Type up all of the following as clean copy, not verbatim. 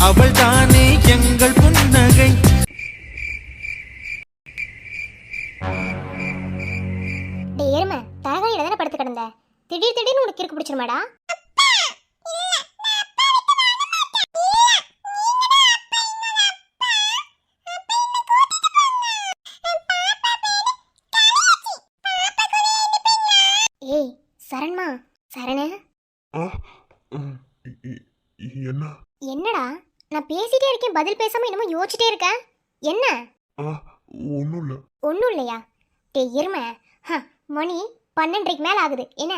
அவள் தானே எங்கள் புன்னகை. எருமை தரகாணியில தானே படுத்து கிடந்த, திடீர்னு உனக்கு கிறுக்கு பிடிச்சிருமாடா? ஏய் சரண்மா, சரண என்ன? என்னடா நான் பேசிட்டே இருக்கேன், பதில் பேசாம என்னமோ யோசிச்சுட்டே இருக்க. என்ன? ஒன்றும் இல்லை. ஒன்றும் இல்லையா? எருமை, மணி 12:30 மேல ஆகுது. என்ன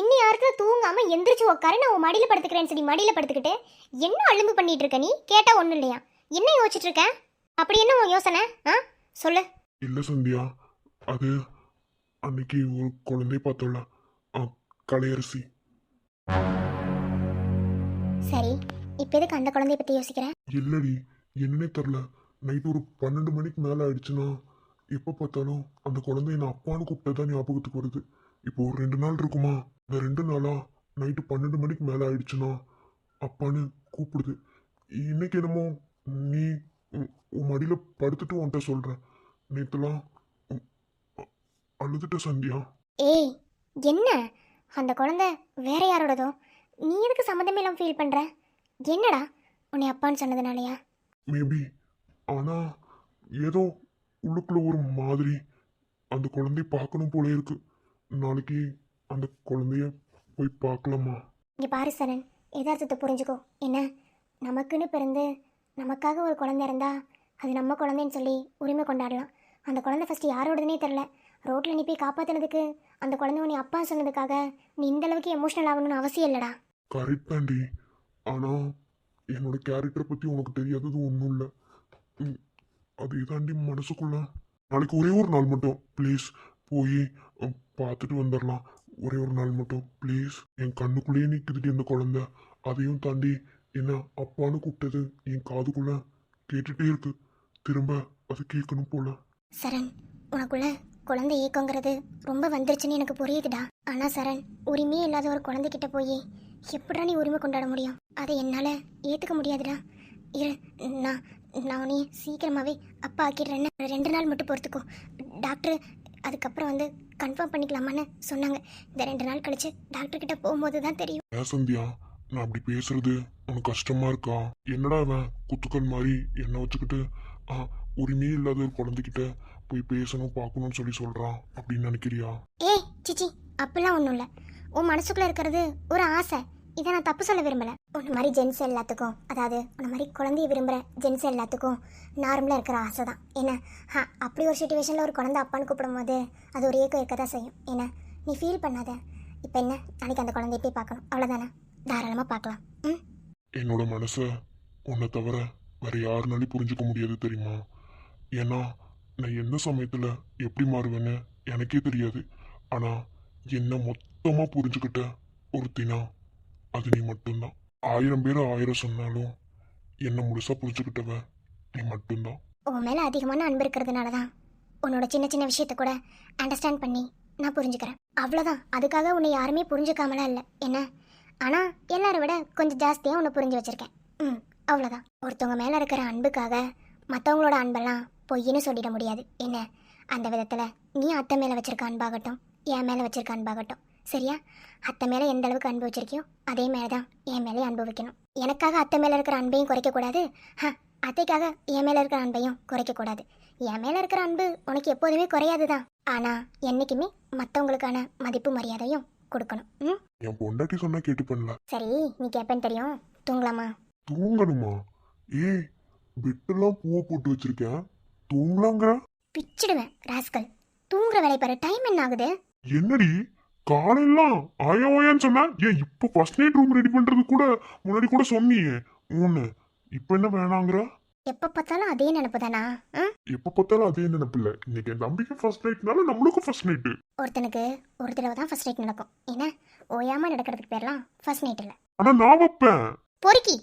இன்னி யாருக்கு தூங்காம எந்திரிச்சு உட்காரு, நான் உன் மடியில படுத்துக்கிறேன்னு சொல்லி மடியில படுத்துக்கிட்டு என்ன அழும்பு பண்ணிட்டு இருக்க நீ? கேட்டா ஒன்றும் இல்லையா? என்ன யோசிச்சுட்டு இருக்க? அப்படி என்ன உன் யோசனை? சொல்லு. இல்லை சந்தியா, அது அன்னைக்கு ஒரு குழந்தை பார்த்தோம்ல, கலையரசி. சரி, இப்போ எதுக்கு அந்த குழந்தைய பத்தி யோசிக்கிறேன்? இல்லடி, என்னன்னே தெரில. நைட்டு ஒரு 12 மணிக்கு மேலே ஆயிடுச்சுன்னா எப்போ பார்த்தாலும் அந்த குழந்தைய நான் அப்பான்னு கூப்பிட்டதான் ஞாபகத்துக்கு வருது. இப்போ ஒரு 2 நாள் இருக்குமா, இந்த 2 நாளா நைட்டு 12 மணிக்கு மேலே ஆயிடுச்சுன்னா அப்பான்னு கூப்பிடுது. இன்னைக்கு என்னமோ நீ உன் மடியில் படுத்துட்டு உன்கிட்ட சொல்கிறேன். நேற்றுலாம் அழுதுட்ட சந்தியா. ஏய் என்ன, அந்த குழந்தை வேற யாரோடதோ, நீ எதுக்கு சம்மந்தமே இல்லாமல் ஃபீல் பண்ற? என்னடா உன்னை அப்பான்னு சொன்னதுனாலயா? மேபி. ஆனால் ஏதோ உள்ளுக்குள்ள ஒரு மாதிரி அந்த குழந்தைய பார்க்கணும் போல இருக்கு. நாளைக்கு அந்த குழந்தைய போய் பார்க்கலாமா? இங்கே பாரு சரண், யதார்த்தத்தை புரிஞ்சுக்கோ. என்ன, நமக்குன்னு பிறந்து நமக்காக ஒரு குழந்தை இருந்தா அது நம்ம குழந்தைன்னு சொல்லி உரிமை கொண்டாடலாம். அந்த குழந்தை ஃபஸ்ட்டு யாரோடதுனே தெரில, ரோட்டில் நீ போய் காப்பாற்றினதுக்கு அந்த குழந்தை உன்னை அப்பா சொன்னதுக்காக நீ இந்த அளவுக்கு எமோஷனல் ஆகணும்னு அவசியம் இல்லைடா. கரெக்ட் தாண்டி. ஆனால் என்னோட கேரக்டரை பற்றி உனக்கு தெரியாதது ஒன்றும் இல்லை. அதே தாண்டி மனசுக்குள்ள நாளைக்கு ஒரே ஒரு நாள் மட்டும் ப்ளீஸ் போய் பார்த்துட்டு வந்துடலாம். ஒரே ஒரு நாள் மட்டும் ப்ளீஸ். என் கண்ணுக்குள்ளேயே நிற்குதுடி அந்த குழந்தை. அதையும் தாண்டி என்ன அப்பான்னு கூப்பிட்டது என் காதுக்குள்ள கேட்டுட்டே இருக்கு. திரும்ப அது கேட்கணும் போல. சரண், உனக்குள்ள குழந்தை ஏக்கங்கிறது ரொம்ப வந்துருச்சுன்னு எனக்கு புரியுதுடா. ஆனால் சரண், உரிமையே இல்லாத ஒரு குழந்தைகிட்ட போய் எப்படா நீ உரிமை கொண்டாட முடியும்? அதை என்னால் ஏற்றுக்க முடியாதுடா. இரு, நான் உன்னை சீக்கிரமாகவே அப்பா ஆக்கிடுறேன்னு 2 நாள் மட்டும் பொறுத்துக்கோ. டாக்டர் அதுக்கப்புறம் வந்து கன்ஃபார்ம் பண்ணிக்கலாமான்னு சொன்னாங்க. இந்த 2 நாள் கழிச்சு டாக்டர்கிட்ட போகும்போது தான் தெரியும். ஏன் சந்தியா, நான் அப்படி பேசுறது உனக்கு கஷ்டமா இருக்கா? என்னடா அவன் குத்துக்கள் மாதிரி என்ன வச்சுக்கிட்டு உரிமையே இல்லாத ஒரு குழந்தைகிட்ட போய் பேசணும் பார்க்கணும்னு சொல்லி சொல்றான் அப்படின்னு நினைக்கிறியா? ஏய் சிச்சி, அப்படிலாம் ஒன்றும் இல்லை. உன் மனசுக்குள்ளே இருக்கிறது ஒரு ஆசை. இதை நான் தப்பு சொல்ல விரும்பலை. உன்ன மாதிரி ஜென்ஸ் எல்லாத்துக்கும், அதாவது உன்ன மாதிரி குழந்தைய விரும்புகிற ஜென்ஸ் எல்லாத்துக்கும் நார்மலாக இருக்கிற ஆசை தான். என்ன அப்படி ஒரு சுச்சுவேஷனில் ஒரு குழந்தை அப்பான்னு கூப்பிடும் போது அது ஒரு ஏக்கம் இருக்க தான் செய்யும். என்ன நீ ஃபீல் பண்ணாத. இப்போ என்ன, நாளைக்கு அந்த குழந்தைய போய் பார்க்கணும், அவ்வளோதானே? தாராளமாக பார்க்கலாம். என்னோட மனசை உன்னை தவிர வேற யாருனாலையும் புரிஞ்சுக்க முடியாது தெரியுமா? ஏன்னா நான் எந்த சமயத்தில் எப்படி மாறுவேன்னு எனக்கே தெரியாது. ஆனால் என்ன மொத்தமாக புரிஞ்சுக்கிட்ட ஒருத்தினா அது நீ மட்டும்தான். 1000 பேர் 1000 சொன்னாலும் என்ன முழுசாக புரிஞ்சுக்கிட்டவ நீ மட்டும்தான். உன் மேலே அதிகமான அன்பு இருக்கிறதுனால தான் உன்னோட சின்ன சின்ன விஷயத்த கூட அண்டர்ஸ்டாண்ட் பண்ணி நான் புரிஞ்சுக்கிறேன். அவ்வளோதான். அதுக்காக உன்னை யாருமே புரிஞ்சுக்காமலாம் இல்லை. என்ன, ஆனால் எல்லாரை விட கொஞ்சம் ஜாஸ்தியாக உன்னை புரிஞ்சு வச்சுருக்கேன். அவ்வளோதான். ஒருத்தவங்க மேலே இருக்கிற அன்புக்காக மற்றவங்களோட அன்பெல்லாம் பொய்ன்னு சொல்லிட முடியாது. என்ன, அந்த விதத்தில் நீ அத்தை மேலே வச்சிருக்க அன்பாகட்டும், என் மேலே வச்சிருக்க அன்பாகட்டும், சரியா? அத்தை மேலே எந்த அளவுக்கு அன்பு வச்சிருக்கியோ அதே மேலே தான் என் மேலே அன்பு வைக்கணும். எனக்காக அத்தை மேலே இருக்கிற அன்பையும் குறைக்கக்கூடாது, அத்தைக்காக என் மேலே இருக்கிற அன்பையும் குறைக்கக்கூடாது. என் மேலே இருக்கிற அன்பு உனக்கு எப்போதுமே குறையாது தான். ஆனால் என்றைக்குமே மற்றவங்களுக்கான மதிப்பு மரியாதையும் கொடுக்கணும். என் பொண்டாட்டி சொன்னா கேட்டு பண்ணல. சரி, நீ கேட்பேன்னு தெரியும். தூங்கலாமா? தூங்கணுமா? ஏய், பெட்டெல்லாம் பூவை போட்டு வச்சிருக்கேன், தூங்கலாங்கிற? பிச்சிடுவேன் ராஸ்கல். தூங்குற வேலை பாரு, டைம் என்ன ஆகுது? என்னடி காலையெல்லாம் ஆயான்னு சொன்னா, ஏன் இப்போ ஃபர்ஸ்ட் நைட் ரூம் ரெடி பண்றது கூட முன்னாடி கூட சொன்னியே ஒண்ணு, இப்போ என்ன வேணாங்கிற? எப்ப பார்த்தாலும் அதே நினைப்பு தானா? எப்ப பார்த்தாலும் அதே நினைப்பு இல்ல. இன்னைக்கு என் தம்பிக்கு ஃபர்ஸ்ட் நைட்னால நம்மளுக்கும் ஃபர்ஸ்ட் நைட். ஒருத்தனுக்கு ஒரு தடவை தான் ஃபர்ஸ்ட் நைட் நடக்கும். என்ன, ஓயாம நடக்கிறதுக்கு பேர்லாம் ஃபர்ஸ்ட் நைட் இல்ல. ஆனா நான் வைப்பேன். பொறுக்கி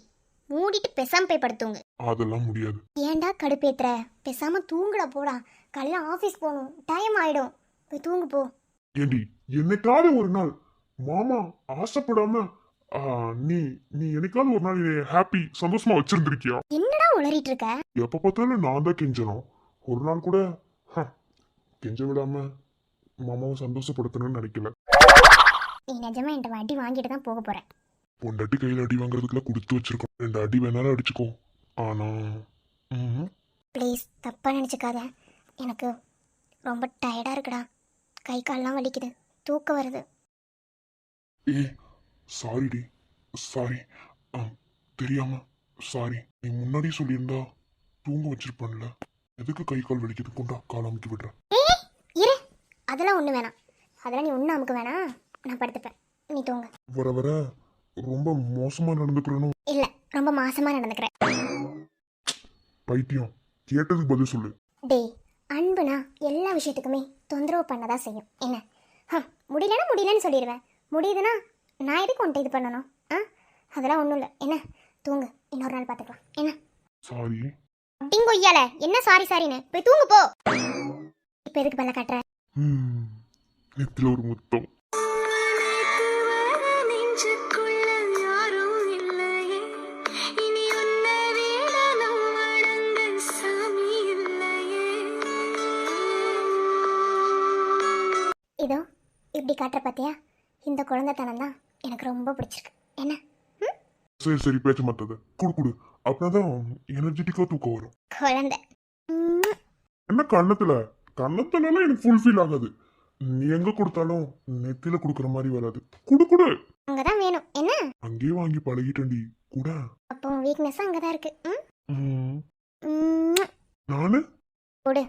மூடிட்டு பேசாம போய் படுத்துங்க. அதெல்லாம் முடியாது. ஏன்டா கடுப்பேத்துற? பேசாம தூங்குடா போடா. காலையில ஆபீஸ் போகணும், டைம் ஆயிடும். போய் தூங்கு போ. ஏண்டி, என்னைக்காவது ஒரு நாள் மாமா ஆசைப்படாம நீ நீ என்னைக்காவது ஒரு நாள் ஹாப்பி சந்தோஷமா வச்சிருந்திருக்கியா? என்னடா உளறிட்டு இருக்க? எப்ப பார்த்தாலும் நான் தான் கெஞ்சணும். ஒரு நாள் கூட ஹ, கெஞ்ச விடாம மாமாவை சந்தோஷப்படுத்தணும்னு நினைக்கல. நீ நிஜமா என்கிட்ட அடி வாங்கிட்டு தான் போக போற. பொண்டாட்டி கையில் அடி வாங்குறதுக்குலாம் கொடுத்து வச்சிருக்கோம். 2 அடி வேணாலும் அடிச்சுக்கோ. ஆனா ப்ளீஸ் தப்பாக நினச்சிக்காத. எனக்கு ரொம்ப டயர்டாக இருக்குடா. கை கால்லாம் வலிக்குது, தூக்கம் வருது. ஏ சாரிடி, சாரி. தெரியாம சாரி. நீ முன்னாடி சொல்லியிருந்தா தூங்க வச்சிருப்பேன்ல. எதுக்கு கை கால் வலிக்குது? கொண்டா கால் அமுக்கி விடுறேன். இரு, அதெல்லாம் ஒன்றும் வேணாம். அதெல்லாம் நீ ஒன்றும் அமுக்கு வேணாம். நான் படுத்துப்பேன், நீ தூங்க. வர வர ரொம்ப மோசமா நடந்துக்கிறனும். இல்லை, ரொம்ப மாசமாக நடந்துக்கிறேன். பைத்தியம், கேட்டதுக்கு பதில் சொல்லு. டேய், அன்புனா எல்லா விஷயத்துக்குமே தொந்தரவு பண்ணதான் செய்யும். என்ன முடியலன்னா முடியலன்னு சொல்லிடுவேன். முடியுதுன்னா நான் எதுக்கு உன்ட்ட இது பண்ணணும்? அதெல்லாம் ஒன்றும் இல்லை. என்ன, தூங்கு, இன்னொரு நாள் பார்த்துக்கலாம். என்ன சாரி. அப்படிங்க ஒய்யால என்ன சாரி சாரின்னு போய் தூங்கு போ. இப்போ எதுக்கு பல்ல காட்டுற? நெத்தில ஒரு முத்தம். இதோ இப்படி காட்டுற பார்த்தியா? இந்த குழந்தைத்தனம் தான் எனக்கு ரொம்ப பிடிச்சிருக்கு. என்ன? சரி சரி, பேச்ச மாட்டாத. குடு குடு, அப்படிதான் எனர்ஜெட்டிக்கா தூக்கம் வரும். குழந்தை என்ன கண்ணத்துல? கண்ணத்துல எனக்கு ஃபுல்ஃபில் ஆகாது. நீ எங்க கொடுத்தாலும் நெத்தில குடுக்கற மாதிரி வராது. குடு குடு. அங்கதான் வேணும். என்ன? அங்கேயே வாங்கி பழகிட்டேன்டி. கூட அப்போ வீக்னஸ் அங்கதான் இருக்கு. நானு குடு.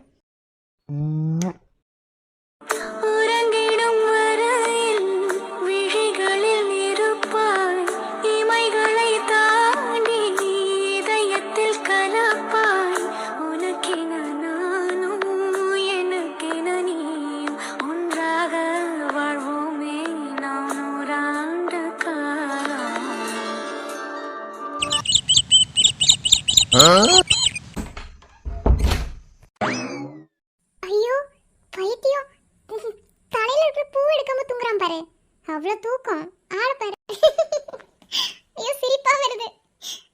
ஐயோ பைத்தியம், தலையில இருக்கிற பூ எடுக்காம தூங்குறான் பாரு. அவ்வளவு தூக்கம். ஆள பாரு. ஐயோ சிரிப்பா வருது.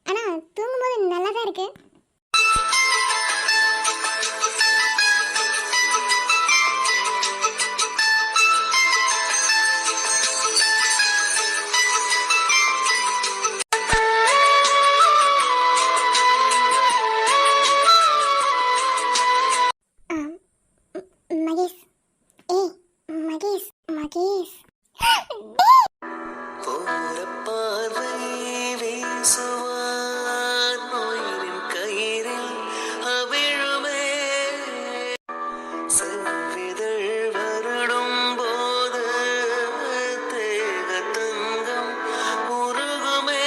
ஆனா தூங்கும்போது நல்லாதான் இருக்கு. மகேஷ், ஏய் மகேஷ், மகேஷ். பார்வை வீசுவார் நோயின் கயிறில் அவிழுமே செவ்விதழ் வருடும் போது தேக தங்கம் உருகுமே.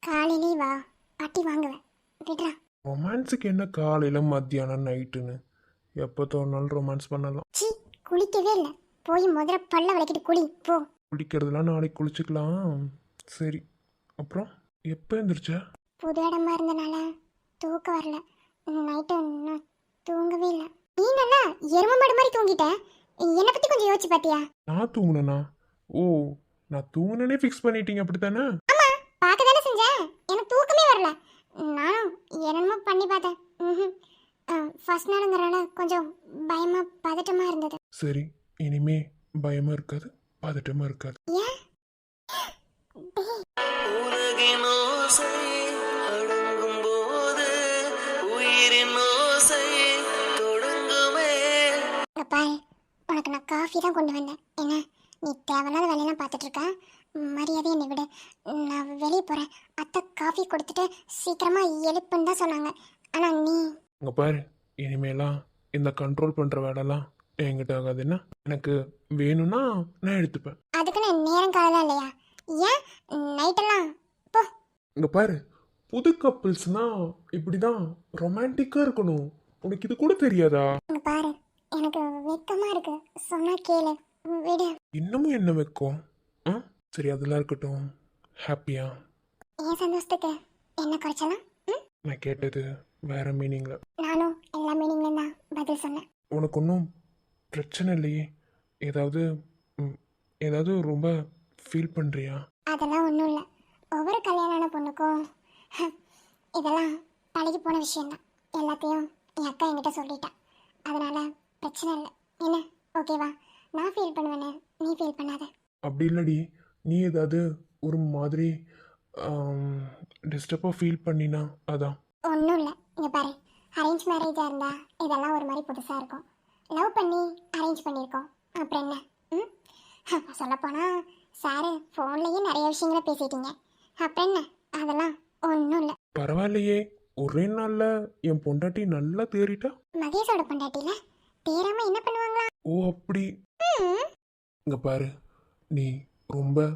காலையிலே வா, அட்டி வாங்குவேன். விடுறா. ரொமான்ஸுக்கு என்ன காலையில் மத்தியானம் நைட்டுன்னு எப்போ தோணுனாலும் ரொமான்ஸ் பண்ணலாம். சி, குளிக்கவே இல்லை. போய் முதல்ல பல்ல விளக்கிட்டு குளி போ. குளிக்கிறதுலாம் நாளைக்கு குளிச்சுக்கலாம். சரி, அப்புறம் எப்போ எழுந்திரிச்ச? புது இடமா இருந்தனால தூக்கம் வரல. நைட்டு நான் தூங்கவே இல்லை. நீ நல்லா எருமமாடு மாதிரி தூங்கிட்ட. என்னை பத்தி கொஞ்சம் யோசிச்சு பாத்தியா? நான் தூங்குனேனா? ஓ, நான் தூங்குனேனே ஃபிக்ஸ் பண்ணிட்டீங்க அப்படித்தானே? ஆமா, பார்க்க தானே செஞ்சேன். எனக்கு தூக்கமே வரல. நானும் என்னமோ பண்ணி பார்த்தேன். ஃபர்ஸ்ட் நாளுங்கிறனால கொஞ்சம் பயமா பதட்டமா இருந்தது. சரி, இனிமே பயமா இருக்காது, பதட்டமா இருக்காது. ஏன்? உலகின் ஓசை அடங்கும் போது உயிரின் ஓசை தொடங்குமே. இங்க பாரு, உனக்கு நான் காஃபி தான் கொண்டு வந்தேன். என்ன, நீ தேவையில்லாத வேலையெல்லாம் பார்த்துட்டு இருக்க. மரியாதை என்னை விட. நான் வெளியே போறேன். அத்தை காஃபி கொடுத்துட்டு சீக்கிரமா எழுப்புன்னு தான் சொன்னாங்க. ஆனா நீ இங்கே பாரு, இனிமேலாம் இந்த கண்ட்ரோல் பண்ணுற வேலைலாம் என்கிட்ட ஆகாது. என்ன, எனக்கு வேணும்னா நான் எடுத்துப்பேன். அதுக்குன்னு நேரம் காலம் இல்லையா? ஏன் நைட்டெல்லாம் போ. இங்கே பாரு, புது கப்பிள்ஸ்னா இப்படி தான் ரொமான்டிக்காக இருக்கணும். உனக்கு இது கூட தெரியாதா? இங்க பாரு, எனக்கு வெக்கமா இருக்கு. சொன்னா கேளு, விடு. இன்னமும் என்ன வைக்கும்? சரி, அதெல்லாம் இருக்கட்டும். ஹாப்பியா? என் சந்தோஷத்துக்கு என்ன குறைச்சலாம்? நான் கேட்டது வேற மீனிங்கில். நானும் எல்லா மீனிங்லையும் தான் பதில் சொன்னேன். உனக்கு ஒன்றும் பிரச்சனை இல்லையே? ஏதாவது ஏதாவது ரொம்ப ஃபீல் பண்ணுறியா? அதெல்லாம் ஒன்றும் இல்லை. ஒவ்வொரு கல்யாணான பொண்ணுக்கும் இதெல்லாம் பழகி போன விஷயம்தான். எல்லாத்தையும் என் அக்கா என்கிட்ட சொல்லிட்டா. அதனால பிரச்சனை இல்லை. என்ன ஓகேவா? நான் ஃபீல் பண்ணுவேன்னு நீ ஃபீல் பண்ணாத. அப்படி இல்லடி, நீ ஏதாவது ஒரு மாதிரி டிஸ்டர்பாக ஃபீல் பண்ணினா அதான். ஒன்றும் இல்லை. இங்கே பாரு, அரேஞ்ச் மேரேஜாக இருந்தால் இதெல்லாம் ஒரு மாதிரி புதுசாக இருக்கும். லவ் பண்ணி அரேஞ்ச் பண்ணியிருக்கோம், அப்புறம் என்ன? சொல்லப்போனால் சாரு ஃபோன்லேயே நிறைய விஷயங்களை பேசிட்டீங்க, அப்புறம் என்ன? அதெல்லாம் ஒன்றும் இல்லை. பரவாயில்லையே, ஒரே நாளில் என் பொண்டாட்டி நல்லா தேறிட்டா. மகேஷோட பொண்டாட்டியில் தேராமல் என்ன பண்ணுவாங்களா? ஓ அப்படி. இங்கே பாரு, நீ ரொம்ப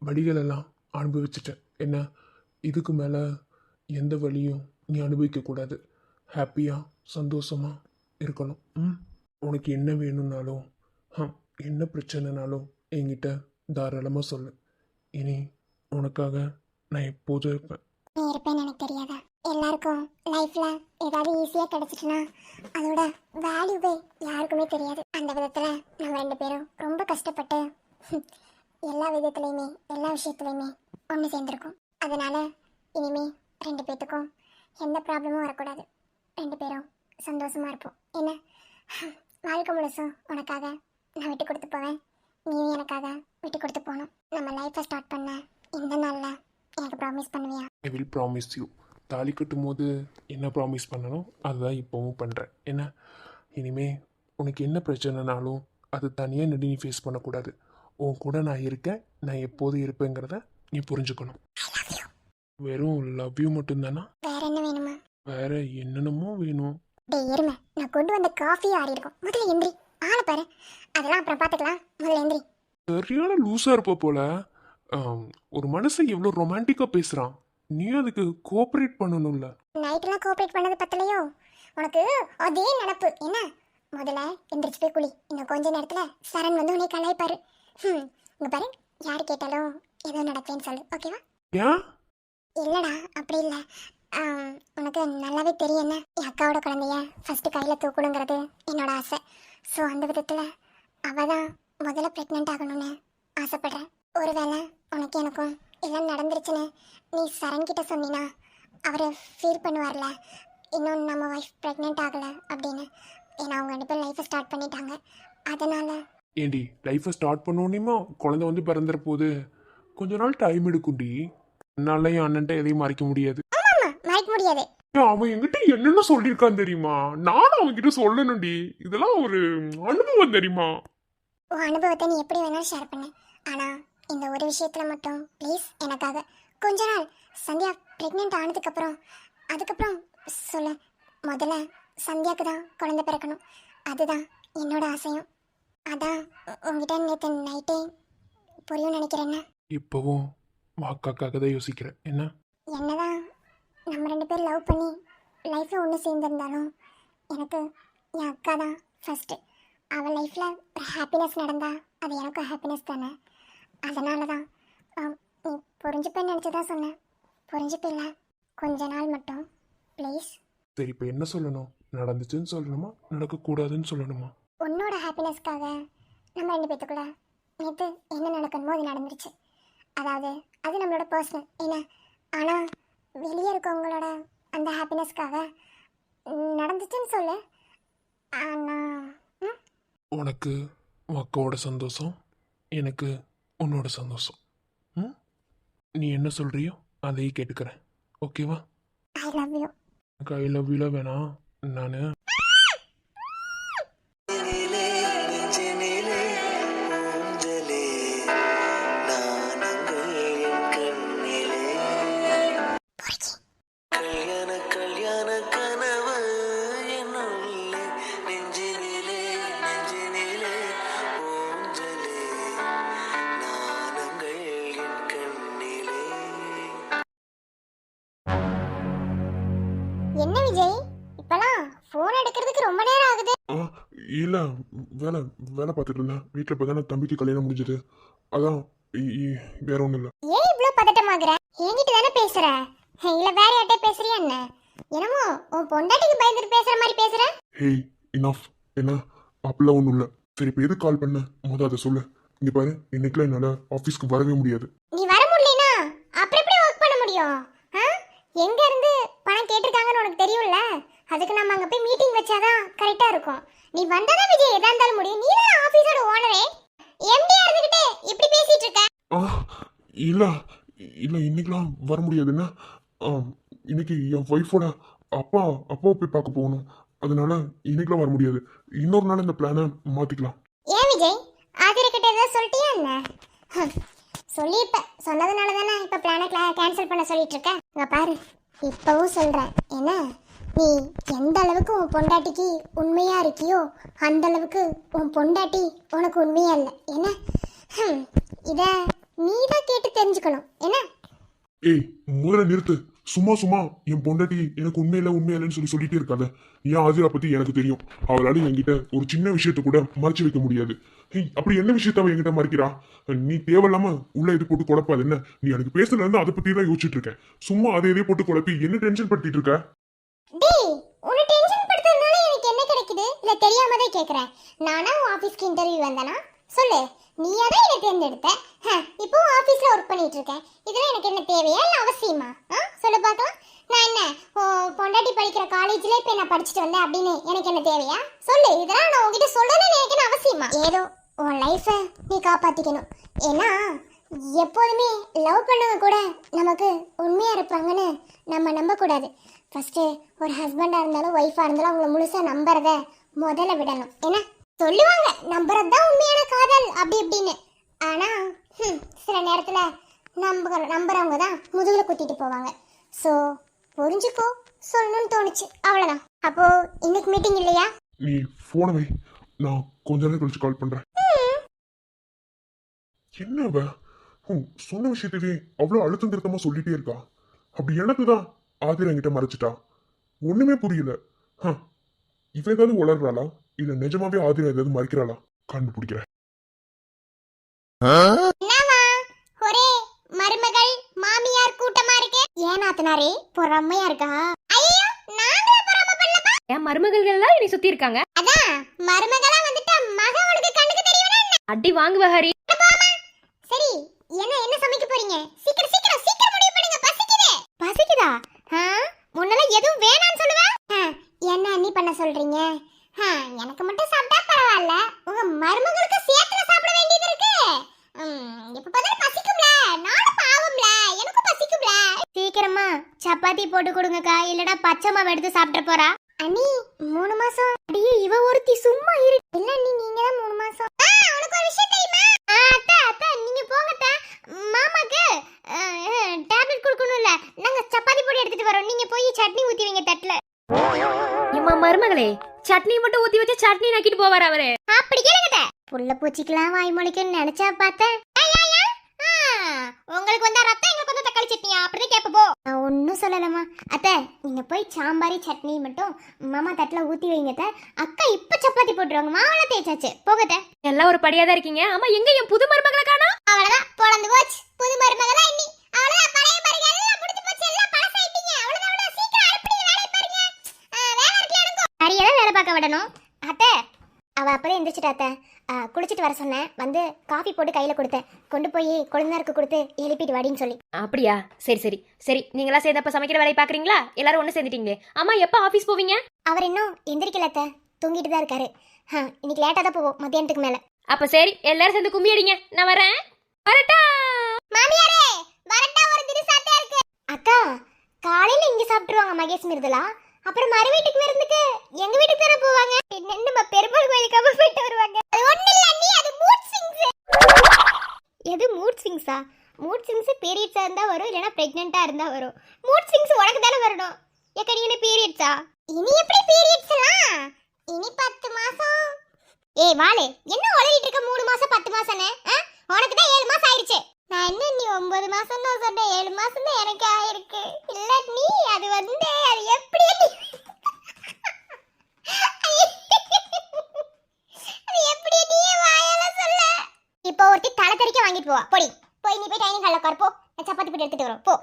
வழிகளெல்லாம் அனுபவிச்சிட்ட. என்ன, இதுக்கு மேலே எந்த வழியும் நீ அனுபவிக்கக்கூடாது. ஹாப்பியாக சந்தோஷமாக இருக்கணும். உனக்கு என்ன வேணும்னாலும் என்ன பிரச்சனைனாலும் என்கிட்ட தாராளமாக சொல்லு. இனி உனக்காக நான் எப்போதும் இருப்பேன். நீ இருப்பேன்னு எனக்கு தெரியாதா? எல்லாருக்கும் லைஃப்பில் ஏதாவது ஈஸியாக கிடச்சிட்டுனா அதோட வேல்யூவே யாருக்குமே தெரியாது. அந்த விதத்தில் நம்ம 2 பேரும் ரொம்ப கஷ்டப்பட்டு எல்லா விதத்துலையுமே எல்லா விஷயத்துலையுமே ஒன்று சேர்ந்துருக்கோம். அதனால் இனிமே 2 பேர்த்துக்கும் எந்த ப்ராப்ளமும் வரக்கூடாது. 2 பேரும் சந்தோஷமாக இருப்போம். என்ன, வாழ்க்கை முழுசும் உனக்காக நான் விட்டு கொடுத்து போவேன், நீ எனக்காக விட்டு கொடுத்து போகணும். நம்ம லைஃப்பை ஸ்டார்ட் பண்ண இந்த நாளில் எனக்கு ப்ராமிஸ் பண்ணுவியா? I will promise you. தாலி கட்டும் போது என்ன ப்ராமிஸ் பண்ணணும் அதுதான் இப்போவும் பண்ணுறேன். என்ன, இனிமே உனக்கு என்ன பிரச்சனைனாலும் அது தனியாக நின்று நீ ஃபேஸ் பண்ணக்கூடாது. உன் கூட நான் இருக்கேன், நான் எப்போதும் இருப்பேங்கிறத நீ புரிஞ்சுக்கணும். வெறும் லவ் யூ மட்டும்தானா? வேற என்ன வேணுமா? வேற என்னென்னமோ வேணும். டேய் எருமை, நான் கொண்டு வந்த காஃபி ஆறி இருக்கும். முதல்ல எந்திரி, ஆளை பாரு. அதெல்லாம் அப்புறம் பார்த்துக்கலாம், முதல்ல எந்திரி. சரியான லூஸாக இருப்ப போல. ஒரு மனுஷன் எவ்வளோ ரொமான்டிக்காக பேசுகிறான், நீ அதுக்கு கோஆப்ரேட் பண்ணணும்ல. நைட்டெல்லாம் கோஆப்ரேட் பண்ணது பத்தலையோ உனக்கு? அதே நினப்பு என்ன? முதல்ல எந்திரிச்சு போய் குளி. இன்னும் கொஞ்ச நேரத்தில் சரண் வந்து உன்னை கலாய்ப்பாரு. இங்கே பாரு, யார் கேட்டாலும் ஏதோ நடக்கலன்னு சொல்லு, ஓகேவா? ஏன்? இல்லைடா, அப்படி இல்லை. உனக்கு நல்லாவே தெரியும் என்ன, என் அக்காவோட குழந்தைய ஃபஸ்ட்டு கையில் தூக்கணுங்கிறது என்னோட ஆசை. ஸோ அந்த விதத்தில் அவள் தான் முதல்ல ப்ரெக்னென்ட் ஆகணும்னு ஆசைப்படுறேன். ஒருவேளை உனக்கு எனக்கும் எல்லாம் நடந்துருச்சுன்னு நீ சரண்கிட்ட சொன்னினா அவர் ஃபீல் பண்ணுவார்ல, இன்னும் நம்ம ஒய்ஃப் ப்ரெக்னென்ட் ஆகலை அப்படின்னு. ஏன்னா அவங்க 2 பேரும் லைஃப்பை ஸ்டார்ட் பண்ணிட்டாங்க. அதனால் ஏண்டி, லைஃப்பை ஸ்டார்ட் பண்ணோன்னேமா குழந்தை வந்து பிறந்துற போது கொஞ்ச நாள் டைம் எடுக்கும்டி. என்னால் என் அண்ணன்ட்ட எதையும் மறைக்க முடியாது. மறைக்க முடியாது. அவன் என்கிட்ட என்னென்ன சொல்லியிருக்கான் தெரியுமா? நானும் அவன்கிட்ட சொல்லணும்டி. இதெல்லாம் ஒரு அனுபவம் தெரியுமா? உன் அனுபவத்தை நீ எப்படி வேணாலும் ஷேர் பண்ணு. ஆனால் இந்த ஒரு விஷயத்தில் மட்டும் ப்ளீஸ் எனக்காக கொஞ்ச நாள் சந்தியா ப்ரெக்னென்ட் அதுக்கப்புறம் சொல்லு. முதல்ல சந்தியாவுக்கு தான் குழந்தை பிறக்கணும், அதுதான் என்னோட ஆசையும். அதான் உங்ககிட்ட நேற்று நைட்டே புரியும் நினைக்கிறேன்னா. இப்போவும் வாக்காக்காக தான் யோசிக்கிறேன். என்ன, என்னதான் நம்ம 2 பேர் லவ் பண்ணி லைஃப்பில் ஒன்று சேர்ந்துருந்தாலும் எனக்கு என் அக்கா தான் ஃபஸ்ட்டு. அவள் லைஃப்பில் ஒரு ஹாப்பினஸ் நடந்தால் அது எனக்கும் ஹாப்பினஸ் தானே. அதனால தான் நீ புரிஞ்சுப்பேன்னு நினச்சி தான் சொன்னேன். புரிஞ்சுப்பில்ல, கொஞ்ச நாள் மட்டும் ப்ளீஸ். சரி, இப்போ என்ன சொல்லணும்? நடந்துச்சுன்னு சொல்லணுமா, நடக்கக்கூடாதுன்னு சொல்லணுமா? உன்னோட ஹாப்பினஸ்க்காக நம்ம 2 பேத்துக்குள்ள நேற்று என்ன நடக்கணுமோ அது நடந்துருச்சு. அதாவது அது நம்மளோட பர்சனல் என்ன. ஆனால் வெளியே இருக்கவங்களோட அந்த ஹாப்பினஸ்க்காக நடந்துச்சுன்னு சொல்லு. ஆனால் உனக்கு அக்காவோட சந்தோஷம், எனக்கு உன்னோட சந்தோஷம். நீ என்ன சொல்றியோ அதையே கேட்டுக்கிறேன், ஓகேவா? I love you. எனக்கு ஐ லவ் யூல வேணாம். நான் நெஞ்சினிலே நெஞ்சினிலே ஊஞ்சலே நாணங்கள் என் கண்ணிலே கல்யாண கல்யாண கனவு என்னுள்ளே நெஞ்சினிலே நெஞ்சினிலே ஊஞ்சலே நாணங்கள் என் கண்ணிலே. என்ன விஜய், இப்போலாம் ஃபோன் எடுக்கிறதுக்கு ரொம்ப நேரம் ஆகுது. இல்லை, வேலை பார்த்துட்டு இருந்தேன் வீட்டில். இப்போ தானே தம்பிக்கு கல்யாணம் முடிஞ்சது, அதான் வேற ஒன்றும் இல்லை. ஏன் இவ்வளோ பதட்டமாகற? என்கிட்ட தானே பேசுற, இல்லை வேற யார்கிட்ட பேசுறியா என்ன? என்னமோ உன் பொண்டாட்டிக்கு பயந்துட்டு பேசுற மாதிரி பேசுற. Hey, enough. என்ன, அப்படிலாம் ஒன்றும் இல்லை. சரி, இப்போ எது கால் பண்ண அதை சொல்லு. இங்க பாரு, இன்னைக்குலாம் என்னால ஆபீஸ்க்கு வரவே முடியாது. நீ வர முடியலனா அப்புறம் எப்படி ஒர்க் பண்ண முடியும்? எங்க இருந்து பணம் கேட்டிருக்காங்கன்னு உனக்கு தெரியும்ல. அதுக்கு நம்ம அங்க போய் மீட்டிங் வச்சாதான் கரெக்டா இருக்கும். நீ வந்தாதான் விஜய் எதா இருந்தாலும் முடியும். நீ தான் ஆபீஸோட ஓனரே. எம்டியா இருந்துகிட்டே இப்படி பேசிட்டு இருக்க? ஆ, இல்ல இல்ல இன்னைக்கெல்லாம் வர முடியாதுன்னா, இன்னைக்கு என் ஒய்ஃபோட அப்பாவை போய் பார்க்க போகணும். அதனால இன்னைக்கெல்லாம் வர முடியாது. இன்னொரு நாள் இந்த பிளானை மாத்திக்கலாம். ஏன் விஜய், ஆதிரக்கிட்ட ஏதாவது சொல்லிட்டியா என்ன? சொல்லியிருப்ப. சொன்னதுனால தானே இப்போ பிளானை கேன்சல் பண்ண சொல்லிட்டு இருக்க. இங்க பாரு, இப்பவும் சொல்றேன் என்ன, நீ எந்த அளவுக்கு உன் பொண்டாட்டிக்கு உண்மையா இருக்கியோ அந்த அளவுக்கு உன் பொண்டாட்டி உனக்கு உண்மையா இல்லை என்ன. இத நீ தான் கேட்டு தெரிஞ்சுக்கணும் என்ன. ஏய், முதல்ல நிறுத்து. சும்மா சும்மா என் பொண்டாட்டி எனக்கு உண்மையில்லைன்னு சொல்லிட்டே இருக்காத. ஏன் ஆதிரா பத்தி எனக்கு தெரியும். அவளால என்கிட்ட ஒரு சின்ன விஷயத்த கூட மறைச்சு வைக்க முடியாது. அப்படி என்ன விஷயத்த அவ என்கிட்ட மறைக்கிறா? நீ தேவையில்லாம உள்ள இது போட்டு குழப்பாது என்ன. நீ எனக்கு பேசுனதுல இருந்து அதை பத்தி தான் யோசிச்சுட்டு இருக்கேன். சும்மா அதே போட்டு குழப்பி என்ன டென்ஷன் படுத்திட்டு இருக்க? டேய், உன்னை டென்ஷன் படுத்துறதுனால எனக்கு என்ன கிடைக்குது? இல்ல தெரியாமதே கேக்குறேன். நானா உன் ஆபீஸ்க்கு இன்டர்வியூ வந்தனா? சொல்லு. நீயா தான் என்ன தேர்ந்தெடுத்த. இப்போ ஆபீஸ்ல ஒர்க் பண்ணிட்டு இருக்கேன். இதெல்லாம் எனக்கு என்ன தேவையா இல்ல அவசியமா? சொல்லு பார்க்கலாம். நான் என்ன பொண்டாட்டி படிக்கிற காலேஜ்ல இப்ப நான் படிச்சுட்டு வந்தேன் அப்படின்னு எனக்கு என்ன தேவையா? சொல்லு. இதெல்லாம் நான் உங்ககிட்ட சொல்லணும்னு எனக்கு என்ன அவசியமா? ஏதோ உன் லைஃப நீ காப்பாத்திக்கணும். ஏன்னா எப்போதுமே லவ் பண்ணவங்க கூட நமக்கு உண்மையா இருப்பாங்கன்னு நம்ம நம்பக்கூடாது. ஃபர்ஸ்ட் ஒரு ஹஸ்பண்டா இருந்தாலும் ஒய்ஃபா இருந்தாலும் அவங்கள முழுசா நம்புறத முதல்ல விடணும். என்ன சொல்லுவாங்க, நம்புறதுதான் உண்மையான காதல் அப்படி இப்படின்னு. ஆனா சில நேரத்துல நம்புறவங்க தான் முதுகுல குத்திட்டு போவாங்க. ஸோ புரிஞ்சுக்கோ, சொல்லணும்னு தோணுச்சு, அவ்வளவுதான். அப்போ இன்னைக்கு மீட்டிங் இல்லையா? நீ போன வை, நான் கொஞ்ச நேரம் கழிச்சு கால் பண்றேன். என்ன அவ சொன்ன விஷயத்தையே அவ்வளவு அழுத்தம் திருத்தமா சொல்லிட்டே இருக்கா. அப்படி எனக்கு தான் ஆதிரா என்கிட்ட மறைச்சிட்டா. ஒண்ணுமே புரியல. இவ ஏதாவது உளர்றாளா இல்ல நிஜமாவே ஆதிரா ஏதாவது மறைக்கிறாளா? கண்டுபிடிக்கிறேன். என்னவா ஒரே மருமகள் மாமியார் கூட்டமா இருக்கு? ஏன் நாத்தனாரே பொறாமையா இருக்கா? ஐயோ, நாங்களே பொறாமை பண்ணலப்பா. என் மருமகள்கள் எல்லாம் என்னை சுத்தி இருக்காங்க. அதான் மருமகளா வந்துட்டா மக உனக்கு கண்ணுக்கு தெரியவனா என்ன? அடி வாங்குவ ஹரி. சரி, என்ன சமைக்க போறீங்க? சீக்கிரம் சீக்கிரம் சீக்கிரம் முடிவு பண்ணுங்க. பசிக்குது. பசிக்குதா? முன்னெல்லாம் எதுவும் வேணாம்னு சொல்லுவா. என்ன அண்ணி பண்ண சொல்றீங்க? எனக்கு மட்டும் சாப்பிட்டா பரவாயில்ல, உங்க மருமகளுக்கு சேர்த்து சாப்பிட வேண்டியது இருக்கு. இப்ப பார்த்தா பசிக்கும்ல, நானும் பாவம்ல, எனக்கும் பசிக்கும்ல. சீக்கிரமா சப்பாத்தி போட்டு கொடுங்கக்கா, இல்லடா பச்சை மாவு எடுத்து சாப்பிட போறா. அண்ணி 3 மாசம்? அடியே இவ ஒருத்தி சும்மா இரு. இல்ல அண்ணி, நீங்க தான் 3 மாசம். உனக்கு ஒரு விஷயம் தெரியுமா? அத்தை நீங்க போங்க அத்தை. மாமாக்கு டேப்லெட் கொடுக்கணும்ல, நாங்க சப்பாத்தி போட்டு எடுத்துட்டு வரோம். நீங்க போய் சட்னி ஊத்தி வைங்க தட்டுல. எம்மா மருமகளே, சட்னி மட்டும் ஊத்தி வச்சு சட்னி நக்கிட்டு போவார் அவரு. அப்படி கேளுங்க. புள்ள பூச்சிக்கலாம் வாய் மொழிக்குன்னு நினைச்சா பார்த்தேன். உங்களுக்கு வந்தா ரத்தம், எங்களுக்கு வந்து தக்காளி சட்னியா? அப்படிதான் கேப்ப. நான் ஒன்னும் சொல்லலம்மா. அத்தை நீங்க போய் சாம்பாரி சட்னி மட்டும் மாமா தட்டுல ஊத்தி வைங்க அத்தை. அக்கா இப்ப சப்பாத்தி போட்டுருவாங்க, மாவெல்லாம் தேய்ச்சாச்சு. போகத்த. எல்லாம் ஒரு படியா தான் இருக்கீங்க. ஆமா, எங்க என் புது மருமகளை காணோம்? அவ்வளவுதான், பொழந்து போச்சு. புது மருமகளா இன்னி? அவ்வளவுதான், பழைய மருமகள் எல்லாம் முடிஞ்சு போச்சு. எல்லாம் பழசாயிட்டீங்க. அவ்வளவுதான், சீக்கிரம் அடுப்படியில வேலைய பாருங்க. வேலை இருக்கு எனக்கு. சரியா வேலை பார்க்க விடணும். அத்தை அவ அப்பதான் எந்திரிச்சிட்டா அத்தை. குளிச்சுட்டு வர சொன்னேன், வந்து காஃபி போட்டு கையில கொடுத்தேன். கொண்டு போய் கொழுந்தாருக்கு கொடுத்து எழுப்பிட்டு வாடின்னு சொல்லி. அப்படியா? சரி சரி சரி. நீங்களா சேர்ந்தப்ப சமைக்கிற வேலையை பாக்குறீங்களா? எல்லாரும் ஒண்ணு சேர்ந்துட்டீங்களே. ஆமா, எப்ப ஆபீஸ் போவீங்க? அவர் இன்னும் எந்திரிக்கல அத்தை, தூங்கிட்டு தான் இருக்காரு. இன்னைக்கு லேட்டா தான் போவோம், மத்தியானத்துக்கு மேல. அப்ப சரி, எல்லாரும் சேர்ந்து கும்மி அடிங்க. நான் வரேன். வரட்டா மாமியாரே, வரட்டா. ஒரு திரிசாத்தே இருக்கு. அக்கா காலையில இங்க சாப்பிட்டுருவாங்க மகேஷ் மிருதுலா. அப்புறம் மறு வீட்டுக்கு விருந்துக்கு எங்க வீட்டுக்கு தானே போவாங்க. நம்ம பெருமாள் கோயிலுக்கு போயிட்டு வருவாங்க. அது ஒண்ணு இல்ல அண்ணி, அது மூட் ஸ்விங்ஸ். எது மூட் ஸ்விங்ஸா? மூட் ஸ்விங்ஸ் பீரியட்ஸா இருந்தா வரும், இல்லனா பிரெக்னன்ட்டா இருந்தா வரும். மூட் ஸ்விங்ஸ் உனக்கு தானே வரணும். ஏக்கா நீ என்ன பீரியட்ஸா? இனி எப்படி பீரியட்ஸ் எல்லாம்? இனி 10 மாசம். ஏய் வாளே, என்ன உளறிட்டு இருக்க? 3 மாசம் 10 மாசம்னே? உனக்கு தான் 7 மாசம் ஆயிடுச்சு. நான் என்ன நீ 9 மாசம் தான் சொன்னேன், 7 மாசம் தான் எனக்கு ஆயிருக்கு. இல்ல நீ அது வந்து அது எப்படி அது எப்படி நீ வாயால சொல்ல? இப்போ ஒருத்தி தலை தெறிக்க வாங்கிட்டு போவா. போடி போய் நீ போய் டைனிங் ஹால்ல உட்கார் போ. நான் சப்பாத்தி போட்டு எடுத்துட்டு வரோம் போ.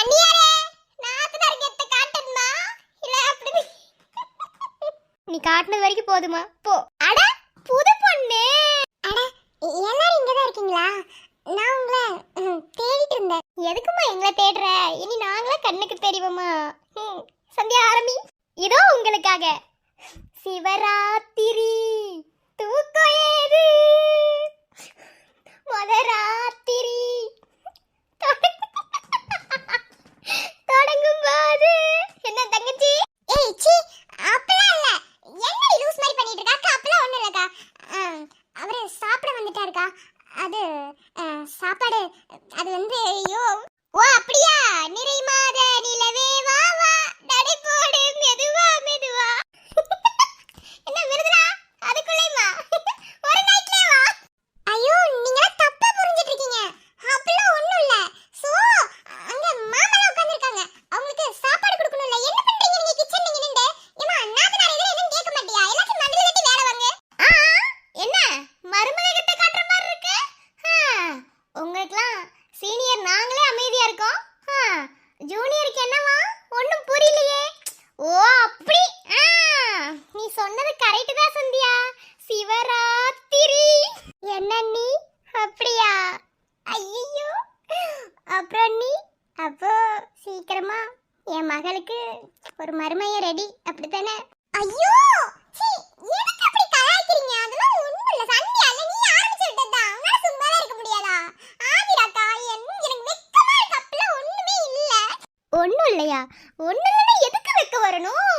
அண்ணியாரே, நாத்துனார் கெத்த காட்டணுமா இல்ல அப்படி? நீ காட்டுனது வரைக்கும் போதுமா? போ. அட புது பொண்ணு. அட எல்லாரும் இங்கே தான் இருக்கீங்களா? நான் உங்களை தேடிட்டு இருந்தேன். எதுக்குமா எங்களை தேடுற? இனி நாங்களே கண்ணுக்கு தெரியுமா? சந்தியா ஆரம்பி. இதோ உங்களுக்காக. சிவராத்திரி தூக்கம் ஏது ராத்திரி தொடங்கும் போது என்ன தங்கச்சி? ஏய் சி, அப்பலாம் இல்ல. என்ன லூஸ் மாதிரி பண்ணிட்டு இருக்கா? அக்கா அப்பலாம் ஒண்ணும் இல்லக்கா. அவரு சாப்பிட வந்துட்டாருக்கா. அது சாப்பாடு அது வந்து ஐயோ. ஓ அப்படியா? நிறை மாத நிலவே வா வா நடை போடு மெதுவா மெதுவா. என்ன விருதுடா? அதுக்குள்ளேயுமா? ஒரு நைட்லயே வா. ஐயோ நீங்க தப்பா புரிஞ்சிட்டு இருக்கீங்க. அப்பலாம் ஒண்ணும் இல்ல. சோ அங்க மாமா உட்கார்ந்திருக்காங்க. அவங்களுக்கு சாப்பாடு கொடுக்கணும்ல. என்ன பண்றீங்க நீங்க கிச்சன்ல நின்னு? ஏமா நாதனார் எதுவும் கேட்க மாட்டியா? எல்லாரும் மண்டல கட்டி வேலை வாங்க. என்ன மருமக கிட்ட காட்டுற மாதிரி இருக்கு? உங்களுக்குலாம் சீனியர் நாங்களே அமைதியா இருக்கோம். ஜூனியருக்கு என்னவா? ஒண்ணும் புரியலையே. ஓ அப்படி. நீ சொன்னது கரெக்ட் தான் சந்தியா. சிவராத்திரி. என்ன நீ அப்படியா? ஐயோ அப்புறம் நீ அப்போ சீக்கிரமா என் மகளுக்கு ஒரு மருமைய ரெடி அப்படித்தானே? ஐயோ சீ, எதுக்கு அப்படி கலாய்க்கிறீங்க? அதெல்லாம் ஒண்ணும் இல்ல சந்தியா. இல்ல நீ ஆரம்பிச்சு விட்டதா. உன்னால சும்மாவே இருக்க முடியாதா? ஆதிராக்கா எனக்கு வெக்கமா இருக்கு. அப்பலாம் ஒண்ணுமே இல்ல. ஒண்ணும் இல்லையா? ஒண்ணும் இல்லைன்னா எதுக்கு வெக்க வரணும்?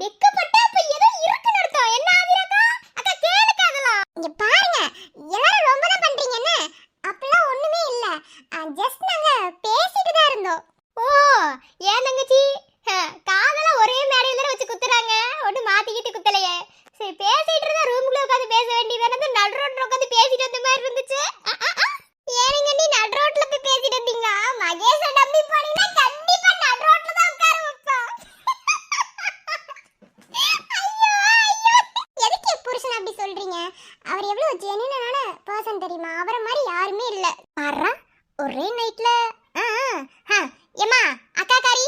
வெக்கப்பட்டா அப்ப ஏதோ இருக்குன்னு அர்த்தம். என்ன ஆதிராக்கா? அக்கா கேளுக்கா அதெல்லாம். இங்க பாருங்க, எல்லாரும் ரொம்ப தான் பண்றீங்க. என்ன அப்பலாம் ஒண்ணுமே இல்ல. ஜஸ்ட் நாங்க பேசிட்டு தான் இருந்தோம். ஓ ஏன் தங்கச்சி காதல ஒரே மேடையில தான் வச்சு குத்துறாங்க. ஒண்ணு மாத்திக்கிட்டு குத்தலையே. சரி பேசிட்டு இருந்தா ரூமுக்குள்ள உட்காந்து பேச வேண்டியதானே. நடு ரோட்ல உட்காந்து பேசிட்டு வந்த மாதிரி இருந்துச்சு. ஏனுங்க நீ நடு ரோட்ல போய் பேசிட்டு வந்தீங்களா? மகேஷ நம்பி போனீங்கன்னா கண்டிப்பா நடு ரோட்ல தான் உட்கார வைப்பா. ஐயோ ஐயோ எதுக்கு புருஷன் அப்படி சொல்றீங்க? அவர் எவ்வளவு ஜெனுயினான பர்சன் தெரியுமா? அவரை மாதிரி யாருமே இல்ல. பாரு ஒரே நைட்ல ஏமா அக்காக்காரி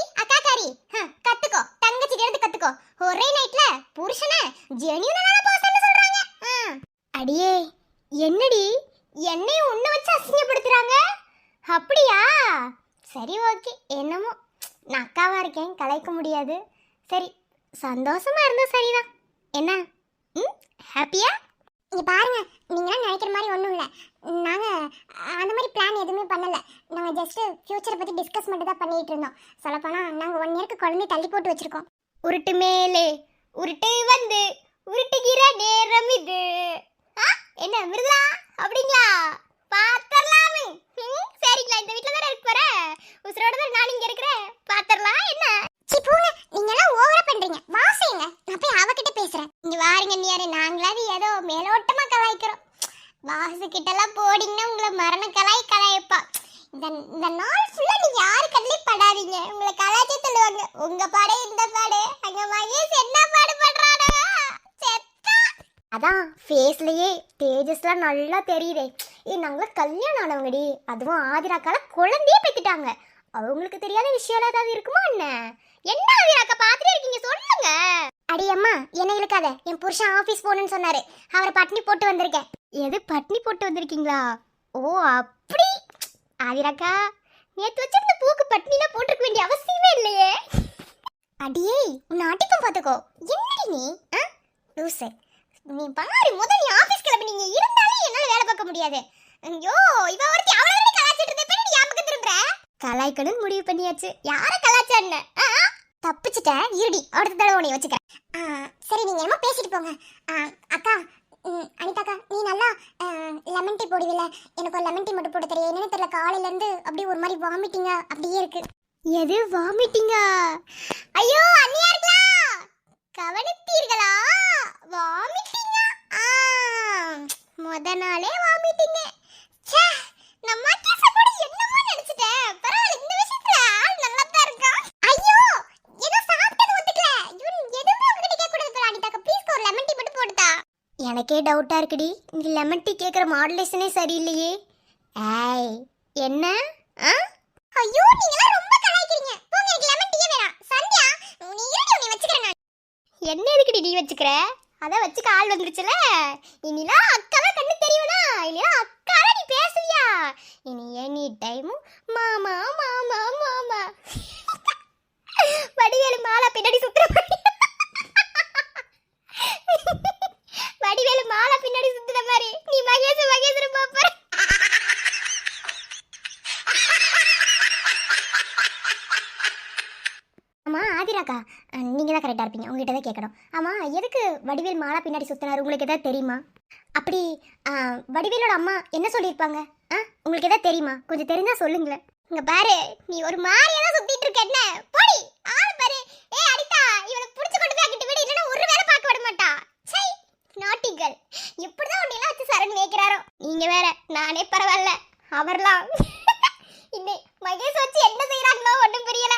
கத்துக்கோ, தங்கச்சி கிட்ட கத்துக்கோ. ஒரே நைட்ல புருஷனை ஜெனுயினான பர்சன் சொல்றாங்க. அடியே என்னடி என்னையும் உன்னை வச்சு அசிங்கப்படுத்துறாங்க? அப்படியா? சரி ஓகே, என்னமோ நான் அக்காவா இருக்கேன், கலைக்க முடியாது. சரி சந்தோஷமா இருந்தா சரிதான். என்ன ஹாப்பியா? இங்க பாருங்க, நீங்களாம் நினைக்கிற மாதிரி ஒன்றும் இல்லை. நாங்கள் அந்த மாதிரி பிளான் எதுவுமே பண்ணலை. நாங்கள் ஜஸ்ட் ஃப்யூச்சரை பற்றி டிஸ்கஸ் மட்டும் தான் பண்ணிகிட்டு இருந்தோம். சொல்லப்போனால் நாங்கள் 1 இயருக்கு குழந்தை தள்ளி போட்டு வச்சுருக்கோம். உருட்டு மேலே உருட்டு வந்து உருட்டுகிற நேரம் இது. என்ன மிருதா அப்படிங்களா? பாத்தரலாமே. சரிங்களா, இந்த வீட்டில் தானே இருக்க போற. உசுரோட தான் நான் இங்கே இருக்கிறேன். பாத்தரலாம் என்ன? சி போங்க, நீங்களாம் ஓவரா பண்றீங்க. வாசைங்க, நான் போய் அவகிட்ட பேசுறேன். இங்க வாருங்க நீ யாரு? நாங்களாவது ஏதோ மேலோட்டமா கலாய்க்கிறோம். வாசு கிட்டலாம் போடிங்கன்னா உங்களை மரண கலாய்ப்பா. இந்த நாள் ஃபுல்லா நீங்க யாரு கண்ணிலையும் படாதீங்க. உங்களை கலாய்ச்சே சொல்லுவாங்க. உங்க பாடு இந்த பாடு, அங்க மகேஷ் என்ன பாடு பண்றாடா செத்தா. அதான் ஃபேஸ்லயே தேஜஸ்லாம் நல்லா தெரியுதே. நாங்களாம் கல்யாணம் ஆனவங்கடி. அதுவும் ஆதிராக்கால குழந்தையே பெத்துட்டாங்க. அவங்களுக்கு தெரியாத விஷயம் ஏதாவது இருக்குமா என்ன? என்ன ஆதிராக்கா பாத்துட்டே இருக்கீங்க, சொல்லுங்க. அடியம்மா என்ன இழுக்காத. என் புருஷன் ஆபீஸ் போகணும்னு சொன்னாரு. அவரை பட்னி போட்டு வந்திருக்கேன். எது பட்னி போட்டு வந்திருக்கீங்களா? ஓ அப்படி. ஆதிராக்கா நேத்து வச்சிருந்த பூக்கு பட்னிலாம் போட்டுக்க வேண்டிய அவசியமே இல்லையே. அடியே உன்னை அடிப்பம் பாத்துக்கோ. என்னடி நீ லூசு. நீ பாரு முதல் நீ ஆபீஸ் கிளம்பி நீங்க இருந்தாலே என்னால வேலை பார்க்க முடியாது. ஐயோ இவ ஒருத்தி அவ்வளவு கலாச்சிட்டு இருந்தே நீ யாமக்க திரும்பற. கலாய்க்கணும்னு முடிவு பண்ணியாச்சு. யார கலாச்சான்னு தப்பிச்சிட்டேன். இருடி அடுத்த தடவை உன்னை வச்சுக்கிறேன். சரி நீங்க என்னமோ பேசிட்டு போங்க. அக்கா அனிதாக்கா நீ நல்லா லெமன் டீ போடுவில்ல? எனக்கு ஒரு லெமன் டீ மட்டும் போட தெரியும். என்னன்னு தெரியல, காலையில இருந்து அப்படியே ஒரு மாதிரி வாமிட்டிங்கா அப்படியே இருக்கு. எது வாமிட்டிங்கா? ஐயோ அண்ணியா இருக்கலாம், கவனித்தீர்களா? வாமிட்டிங்கா? முத நாளே வாமிட்டிங்க. ச்சே நம்ம கேசப்படி என்னமோ நினைச்சிட்டேன். பரவாயில்லை, இந்த விஷயத்துல ஆள் நல்லா தான் இருக்கா. ஐயோ ஏதோ சாப்பிட்டது ஒத்துக்கல. எதுவும் உங்ககிட்ட கேட்க கூடாது. அனிதாக்கா ப்ளீஸ் ஒரு லெமன் டீ மட்டும் போடுதா. எனக்கே டவுட்டா இருக்குடி. நீ லெமன் டீ கேக்குற மாடுலேஷனே சரியில்லையே. ஏய் என்ன? ஐயோ நீங்கலாம் ரொம்ப கலாய்க்கிறீங்க. போங்க, எனக்கு லெமன் டீயே வேணாம். சந்தியா நீ இருடி, உன்னை வச்சுக்கிறேன் நான். என்ன எதுக்குடி நீ வச்சுக்கிற? அதான் வச்சு கால் வந்துருச்சுல. இனிலாம் அக்காவை கண்ணு தெரியும்னா இனிலாம் அக்கால நீ பேசுவியா? இனி எனி டைமும் மாமா மாமா மாமா. வடிவேலு மாலா பின்னாடி சுத்துற மாதிரி. வடிவேலு மாலா பின்னாடி சுத்துற மாதிரி நீ மகேஷ் பாப்ப. ஆமா ஆதிராக்கா, நீங்க தான் கரெக்டா இருப்பீங்க, உங்ககிட்ட தான் கேட்கணும். ஆமா, எதுக்கு வடிவேல் மாலா பின்னாடி சுத்தினாரு, உங்களுக்கு ஏதாவது தெரியுமா? அப்படி வடிவேலோட அம்மா என்ன சொல்லியிருப்பாங்க? உங்களுக்கு ஏதாவது தெரியுமா? கொஞ்சம் தெரிஞ்சா சொல்லுங்களேன். இங்க பாரு, நீ ஒரு மாதிரியா தான் சுத்திட்டு இருக்க. என்ன போடி ஆள் பாரு. ஏய் அனிதா, இவனை புடிச்சு கொண்டு போய் அங்கிட்டு விடு, இல்லனா ஒரு வேளை பார்க்க விட மாட்டா. சை நாட்டி கேர்ள். எப்படிதான் உன்னை எல்லாம் வச்சு சரண் வைக்கிறாரோ. நீங்க வேற, நானே பரவாயில்ல, அவர்லாம் இன்னை மகேஷ் வச்சு என்ன செய்யறாங்களோ ஒன்றும் புரியல.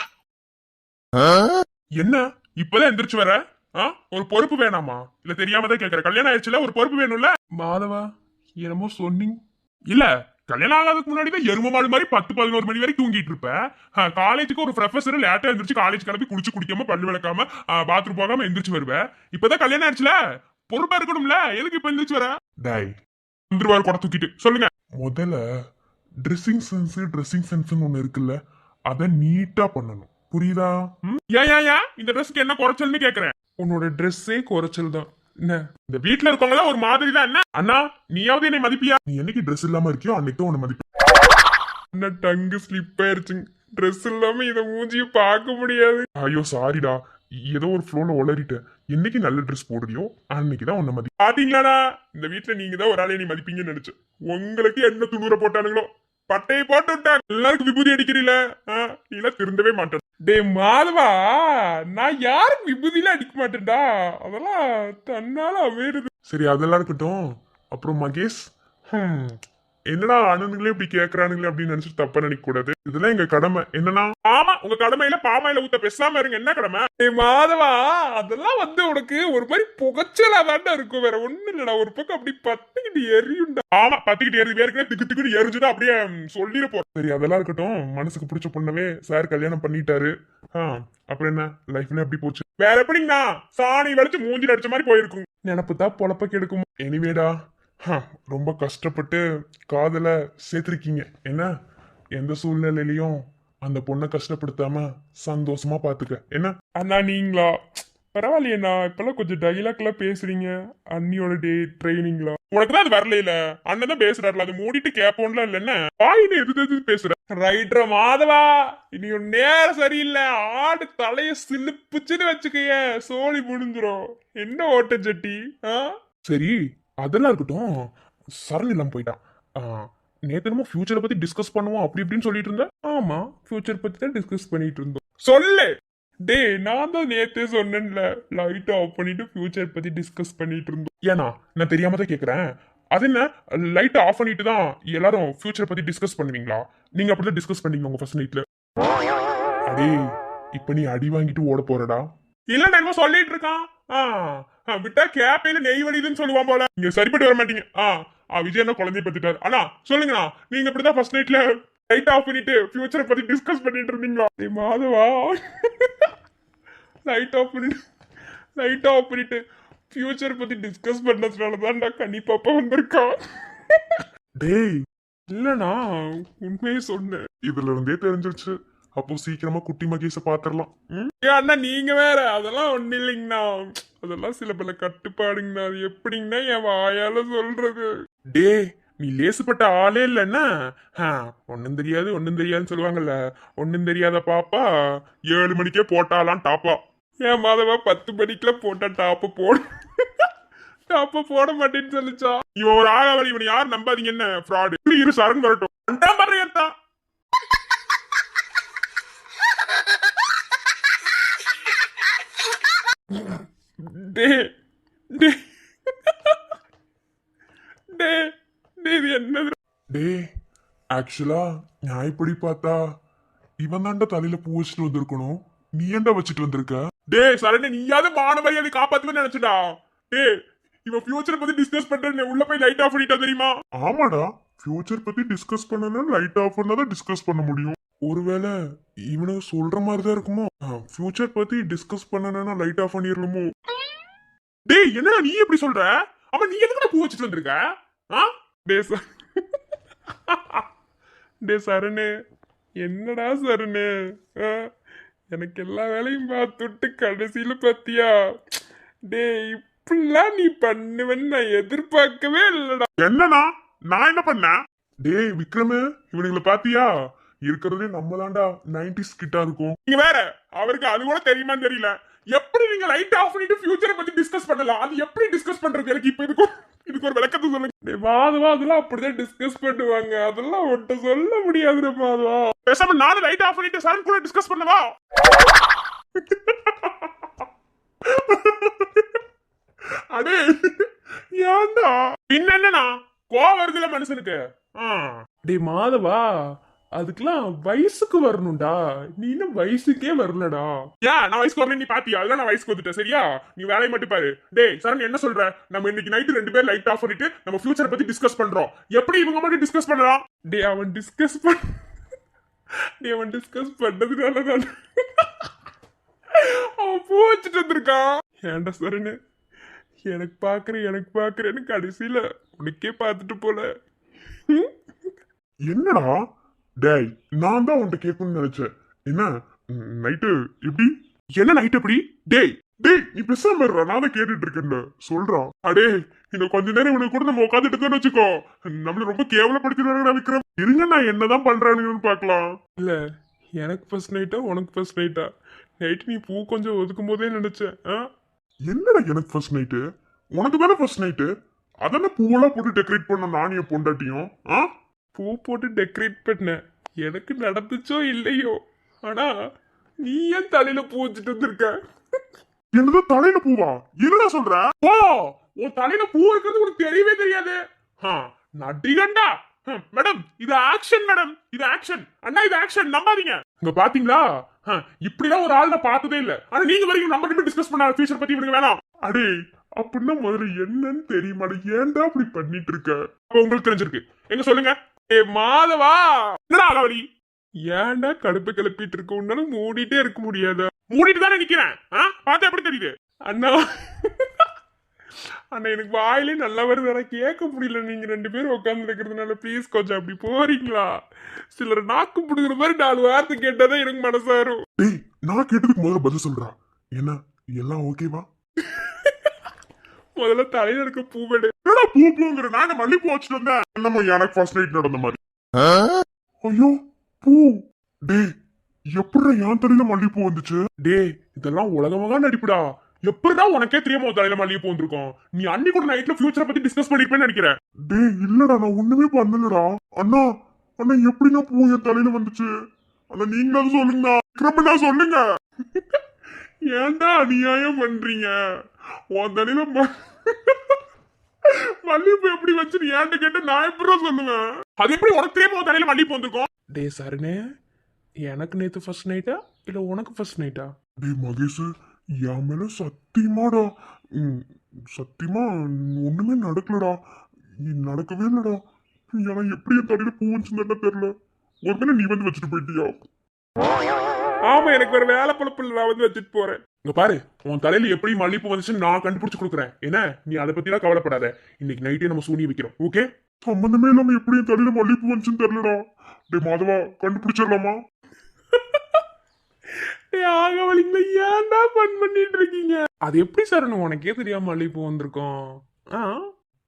என்ன இப்பதான் எந்திரிச்சு வர? ஒரு பொறுப்பு வேணாமா? இல்ல தெரியாம தான் கேக்குற. கல்யாணம் ஆயிடுச்சுல, ஒரு பொறுப்பு வேணும்ல. மாதவா, என்னமோ சொன்னீங்க. இல்ல, கல்யாணம் ஆகாததுக்கு முன்னாடி தான் எரும மாடு மாதிரி 10-11 மணி வரைக்கும் தூங்கிட்டு இருப்பேன். காலேஜுக்கு ஒரு ப்ரொஃபஸர் லேட்டா எந்திரிச்சு காலேஜ் கிளம்பி குளிச்சு குடிக்காம பல்லு விளக்காம பாத்ரூம் போகாம எந்திரிச்சு வருவேன். இப்பதான் கல்யாணம் ஆயிடுச்சுல, பொறுப்பா இருக்கணும்ல. எதுக்கு இப்ப எந்திரிச்சு வர? டேய் வந்துருவாரு கூட தூக்கிட்டு. சொல்லுங்க. முதல்ல ட்ரெஸ்ஸிங் சென்ஸ் ஒண்ணு இருக்குல்ல, அத நீட்டா பண்ணணும். புரியுதா? ஏன் இந்த ட்ரெஸ்க்கு என்ன குறைச்சல்னு கேக்குறேன். உன்னோட ட்ரெஸ்ஸே குறைச்சல் தான். என்ன இந்த வீட்டுல இருக்கவங்க ஒரு மாதிரி தான். என்ன அண்ணா, நீயாவது என்னை மதிப்பியா? நீ என்னைக்கு ட்ரெஸ் இல்லாம இருக்கியோ அன்னைக்கு உன்னை மதிப்ப. டங்கு ஸ்லிப் ஆயிருச்சுங்க. ட்ரெஸ் இல்லாம இத மூஞ்சிய பார்க்க முடியாது. ஐயோ சாரிடா, ஏதோ ஒரு ஃப்ளோல உளறிட்டேன். என்னைக்கு நல்ல ட்ரெஸ் போடுறியோ அன்னைக்குதான் உன்னை மதி. பாத்தீங்களாடா, இந்த வீட்டுல நீங்க தான் ஒரு ஆளே நீ மதிப்பீங்கன்னு நினைச்சேன். உங்களுக்கு என்ன துணுற போட்டானுங்களோ பட்டையை போட்டு விட்டாங்க. எல்லாருக்கும் விபூதி அடிக்கிறீல, நீலாம் திருந்தவே மாட்டேன். டே மாதவா, நான் யாருக்கு விபூதியில அடிக்க மாட்டேன்டா. அதெல்லாம் தன்னால அமையுது. சரி, அதெல்லாம் இருக்கட்டும். அப்புறம் மகேஷ், என்னடா அண்ணனுங்களே இப்படி கேக்குறானுங்களே அப்படின்னு நினைச்சிட்டு தப்பா நினைக்க கூடாது. இதெல்லாம் எங்க கடமை. என்னன்னா, ஆமா, உங்க கடமையில பாமாயில ஊத்த பேசாம இருங்க. என்ன கடமை? மாதவா, அதெல்லாம் உனக்கு ஒரு மாதிரி புகைச்சலா தாண்டா இருக்கும். வேற ஒண்ணு இல்லடா. ஒரு பக்கம் அப்படி பத்திக்கிட்டு எரியுண்டா. ஆமா, பத்திக்கிட்டு எரியுது. ஏற்கனவே திக்கு திக்குன்னு எரிஞ்சுதான் அப்படியே சொல்லிட போறோம். சரி, அதெல்லாம் இருக்கட்டும். மனசுக்கு பிடிச்ச பொண்ணவே சார் கல்யாணம் பண்ணிட்டாரு. அப்புறம் என்ன லைஃப்ல எப்படி போச்சு? வேற எப்படிங்கண்ணா, சாணி வலிச்சு மூஞ்சில அடிச்ச மாதிரி போயிருக்கும். நினப்பு தான் பொழப்ப கெடுக்கும். எனிவேடா, ரொம்ப கஷ்டப்பட்டு காதல சேர்த்திருக்கீங்க. என்ன எந்த சூழ்நிலையிலையும் அந்த பொண்ணை கஷ்டப்படுத்தாம சந்தோஷமா பாத்துக்க. என்ன அண்ணா, நீங்களா பரவாயில்லையண்ணா, இப்பெல்லாம் கொஞ்சம் டைலாக்லாம் பேசுறீங்க. அண்ணியோட டே ட்ரைனிங்களா? உனக்கு தான் அது வரல. அண்ணன் தான் பேசுறாருல, அது மூடிட்டு கேப்போம்ல. இல்ல என்ன வாயின்னு எது பேசுற? ரைட்ரா மாதவா, இனி ஒரு நேரம் சரியில்லை. ஆடு தலைய சிலுப்புச்சுன்னு வச்சுக்கைய, சோழி முடிஞ்சிரும். என்ன ஓட்ட சட்டி? சரி, அதெல்லாம் இருக்கட்டும். சரண் இல்லாம போயிட்டான். நேத்து நம்ம ஃபியூச்சரை பத்தி டிஸ்கஸ் பண்ணுவோம் அப்படி இப்படின்னு சொல்லிட்டு இருந்தேன். ஆமா, ஃபியூச்சர் பத்தி தான் டிஸ்கஸ் பண்ணிட்டு இருந்தோம். சொல்லு. டே, நான் தான் நேத்தே சொன்னேன்ல, லைட் ஆஃப் பண்ணிட்டு ஃபியூச்சர் பத்தி டிஸ்கஸ் பண்ணிட்டு இருந்தோம். ஏன்னா நான் தெரியாம தான் கேக்குறேன். அது என்ன, லைட் ஆஃப் பண்ணிட்டு தான் எல்லாரும் ஃபியூச்சர் பத்தி டிஸ்கஸ் பண்ணுவீங்களா? நீங்க அப்படிதான் டிஸ்கஸ் பண்ணீங்க உங்க ஃபர்ஸ்ட் நைட்ல. அடே, இப்ப நீ அடி வாங்கிட்டு ஓட போறடா. இல்ல, நான் சொல்லிட்டு இருக்கான். விட்டா கேப்பையில நெய் வலிதுன்னு சொல்லுவான் போல. நீங்க சரிப்பட்டு வர மாட்டீங்க. விஜய் என்ன குழந்தைய பத்திட்டாரு. அண்ணா சொல்லுங்கண்ணா, நீங்க இப்படிதான் ஃபர்ஸ்ட் நைட்ல லைட் ஆஃப் பண்ணிட்டு ஃபியூச்சரை பத்தி டிஸ்கஸ் பண்ணிட்டு இருந்தீங்களா? மாதவா, லைட் ஆஃப் பண்ணிட்டு ஃபியூச்சர் பத்தி டிஸ்கஸ் பண்ணதுனாலதான்டா கனி பாப்பா வந்திருக்கா. டேய், இல்லண்ணா, உண்மையே சொன்னேன். இதுல இருந்தே தெரிஞ்சிருச்சு. அப்போ சீக்கிரமா குட்டி மகேஷ பாத்திரலாம். அண்ணா நீங்க வேற, அதெல்லாம் ஒண்ணு இல்லைங்கண்ணா. அதெல்லாம் சில பல கட்டுப்பாடுங்கண்ணா. அது எப்படிங்கண்ணா என் வாயால சொல்றது? டே, நீ லேசுப்பட்ட ஆளே இல்லைன்னா ஒன்னும் தெரியாதுன்னு சொல்லுவாங்கல்ல. ஒன்னும் தெரியாத பாப்பா 7 மணிக்கே போட்டாலாம் டாப்பா. ஏன் மாதவா 10 மணிக்கெல்லாம் போட்டா டாப்ப போட மாட்டேன்னு சொல்லிச்சா. இவன் ஒரு ஆகாவரி. இவனை யாரும் நம்பாதீங்க. என்ன ஃப்ராடு. இரு சரண் வரட்டும். ஆக்சுவலா நான் இப்படி பார்த்தா இவன் தாண்ட தலையில பூ வச்சுட்டு வந்திருக்கணும். நீ ஏன்டா வச்சுட்டு வந்திருக்க? டே சரண், நீயாவது மான மரியாதை காப்பாத்துவேன்னு நினைச்சுடா. டே, இவன் ஃபியூச்சர் பத்தி டிஸ்கஸ் பண்றேன். உள்ள போய் லைட் ஆஃப் பண்ணிட்டா தெரியுமா? ஆமாடா, ஃபியூச்சர் பத்தி டிஸ்கஸ் பண்ணனா லைட் ஆஃப் பண்ணாதான் டிஸ்கஸ் பண்ண முடியும். ஒருவேளை இவனுக்கு சொல்ற மாதிரிதான் இருக்குமோ? ஃபியூச்சர் பத்தி டிஸ்கஸ் பண்ணனா லைட் ஆஃப் பண்ணிடணுமோ? டேய் என்னடா நீ எப்படி சொல்ற? அப்ப நீ எதுக்குடா பூ வச்சுட்டு வந்திருக்க? ஆ? டேய் டேய் சரணு, என்னடா சரணு? ஆ? எனக்கு எல்லா வேலையும் பார்த்துட்டு கடைசியில பாத்தியா? டேய் இப்படிலாம் நீ பண்ணுவேன்னு நான் எதிர்பார்க்கவே இல்லடா. என்னடா நான் என்ன பண்ணேன்? டேய் விக்ரமு, இவனுங்களை பாத்தியா? இருக்கிறதே நம்ம தான்டா 90s கிட்டா இருக்கும். நீங்க வேற அவருக்கு அது கூட தெரியுமான்னு தெரியல. எப்படி நீங்க லைட் ஆஃப் பண்ணிட்டு ஃபியூச்சரை பத்தி டிஸ்கஸ் பண்ணலாம்? அது எப்படி டிஸ்கஸ் பண்றது? எனக்கு இப்ப இதுக்கு ஒரு விளக்கத்தை சொல்லுங்க. டேய் மாதவா, அதெல்லாம் அப்படிதான் டிஸ்கஸ் பண்ணுவாங்க. அதெல்லாம் ஒட்ட சொல்ல முடியாது மாதவா. பேசாம நானும் லைட் ஆஃப் பண்ணிட்டு சரண் கூட டிஸ்கஸ் பண்ணவா? அடே ஏன்டா பின்ன என்னன்னா கோவம் வருதுல மனுஷனுக்கு. டேய் மாதவா, அதுக்கெல்லாம் வயசுக்கு வரணும்டா. நீ இன்னும் வயசுக்கே வரலடா. ஏன் நான் வயசுக்கு வரல? நீ பாத்தியா? அதெல்லாம் நான் வயசுக்கு வந்துட்டேன். சரியா? நீ வேலையை மட்டும் பாரு. டேய் சரண், என்ன சொல்ற? நம்ம இன்னைக்கு நைட்டு 2 பேர் லைட் ஆஃப் பண்ணிட்டு நம்ம ஃபியூச்சரை பத்தி டிஸ்கஸ் பண்றோம். எப்படி இவங்க மட்டும் டிஸ்கஸ் பண்ணலாம்? டேய் அவன் டிஸ்கஸ் பண்ணதுனால தான் அவன் பூ வச்சுட்டு வந்திருக்கான். ஏன்டா சரணு, எனக்கு பாக்குறேன்னு கடைசியில உனக்கே பார்த்துட்டு போல. என்னடா? டேய் நான் தான் உன்கிட்ட கேட்கணும்னு நினைச்சேன். என்ன நைட்டு எப்படி? என்ன நைட் எப்படி? டேய் டேய் நீ பேசாம இருடா, நான் தான் கேட்டுட்டு இருக்கேன். சொல்றா. அடே இன்னும் கொஞ்ச நேரம் இவனுக்கு கூட நம்ம உட்காந்துட்டு தான் வச்சுக்கோ. நம்மள ரொம்ப கேவலப்படுத்திடுவாங்க விக்ரம். இருங்க நான் என்னதான் பண்றானுங்கன்னு பாக்கலாம். இல்ல எனக்கு ஃபர்ஸ்ட் நைட்டா உனக்கு ஃபர்ஸ்ட் நைட்டா? நைட்டு நீ பூ கொஞ்சம் ஒதுக்கும் போதே நினைச்சேன். என்னடா எனக்கு ஃபர்ஸ்ட் நைட்டு? உனக்கு தானே ஃபர்ஸ்ட் நைட்டு. அதானே பூவெல்லாம் போட்டு டெக்கரேட் பண்ண நானிய பொண்டாட்டியும். பூ போட்டு டெக்கரேட் பண்ண எனக்கு நடந்துச்சோ இல்லையோ, ஆனா நீ ஏன் தலையில பூ வச்சுட்டு வந்திருக்க? என்னது தலையில பூவா? என்னடா சொல்ற? ஓ உன் தலையில பூ இருக்கிறது உனக்கு தெரியவே தெரியாது. நடிகண்டா மேடம், இது ஆக்ஷன் மேடம், இது ஆக்ஷன். அண்ணா இது ஆக்ஷன், நம்பாதீங்க. இங்க பாத்தீங்களா, இப்படிதான் ஒரு ஆள் நான் பார்த்ததே இல்ல. ஆனா நீங்க வரைக்கும் நம்ம கிட்ட டிஸ்கஸ் பண்ண ஃபியூச்சர் பத்தி இவனுக்கு வேணாம். அடே அப்படின்னா முதல்ல என்னன்னு தெரியுமா? ஏன்டா அப்படி பண்ணிட்டு இருக்க? உங்களுக்கு தெரிஞ்சிருக்கு, எங்க சொல்லுங்க. ஏ மாதவா, என்னடா அலவலி? ஏன்டா கடுப்பு கிளப்பிட்டு இருக்க? உன்னால மூடிட்டே இருக்க முடியாத? மூடிட்டு தானே நிக்கிறேன். பார்த்தா எப்படி தெரியுது? அண்ணா அண்ணா எனக்கு வாயிலே நல்லா வருது, ஆனா கேட்க முடியல. நீங்க 2 பேரும் உட்கார்ந்து இருக்கிறதுனால ப்ளீஸ் கொஞ்சம் அப்படி போறீங்களா? சிலர் நாக்கு புடுங்குற மாதிரி 4 வார்த்தை கேட்டாதான் எனக்கு மனசாரும். டேய் நான் கேட்டதுக்கு முதல்ல பதில் சொல்றா. என்ன எல்லாம் ஓகேவா? முதல்ல தலையில இருக்க பூவேடு. என்னடா பூங்கிற? நாங்க மல்லிப்பூ வச்சுட்டு வந்தேன். என்னமோ எனக்கு ஃபர்ஸ்ட் நைட் நடந்த மாதிரி. ஐயோ பூ. டேய் எப்படிடா என் தலையில மல்லிப்பூ வந்துச்சு? டேய் இதெல்லாம் உலகமாக நடிப்புடா. எப்படிடா உனக்கே தெரியாம தலையில மல்லிகைப்பூ வந்திருக்கும்? நீ அன்னி கூட நைட்ல ஃபியூச்சரை பத்தி டிஸ்கஸ் பண்ணிருப்பேன்னு நினைக்கிறேன். டேய் இல்லடா நான் ஒண்ணுமே பண்ணலடா. அண்ணா அண்ணா எப்படின்னா பூ என் தலையில வந்துச்சு? அண்ணா நீங்க சொல்லுங்க. விக்ரமண்ணா சொல்லுங்க. ஏன்டா அநியாயம் பண்றீங்க? உன் தலையில மல்லிகைப்பூ எப்படி வச்சு ஏன்ட்ட கேட்ட நான் எப்படி சொல்லுவேன்? அது எப்படி உனக்கு தெரியாம உன் தலையில மல்லிகைப்பூ வந்திருக்கும்? டேய் சரணே, எனக்கு நேத்து ஃபர்ஸ்ட் நைட்டா இல்ல உனக்கு ஃபர்ஸ்ட் நைட்டா? டேய் மகேஷ், என் மேல சத்தியமாடா, சத்தியமா ஒண்ணுமே நடக்கலடா. நடக்கவே இல்லடா. ஏன்னா எப்படி என் தலையில பூ வந்துச்சுன்னு தெரியல. ஒருத்தனை நீ வந்து வச்சுட்டு போயிட்டியா? ஆமா எனக்கு வேற வேலை பழப்பில் நான் வந்து வச்சுட்டு போறேன். இங்க பாரு, உன் தலையில எப்படி மல்லிப்பூ வந்துச்சுன்னு நான் கண்டுபிடிச்சு கொடுக்குறேன். என்ன நீ அதை பத்தி எல்லாம் கவலைப்படாத. இன்னைக்கு நைட்டே நம்ம சூனிய வைக்கிறோம். ஓகே? சம்பந்தமே இல்லாம எப்படி என் தலையில மல்லிப்பூ வந்துச்சுன்னு தெரியலடா. டே மாதவா கண்டுபிடிச்சிடலாமா? ஆகவலிங்களா ஏன்டா பண்ணிட்டு இருக்கீங்க? அது எப்படி சார் உனக்கே தெரியாம மல்லிப்பூ வந்திருக்கோம்?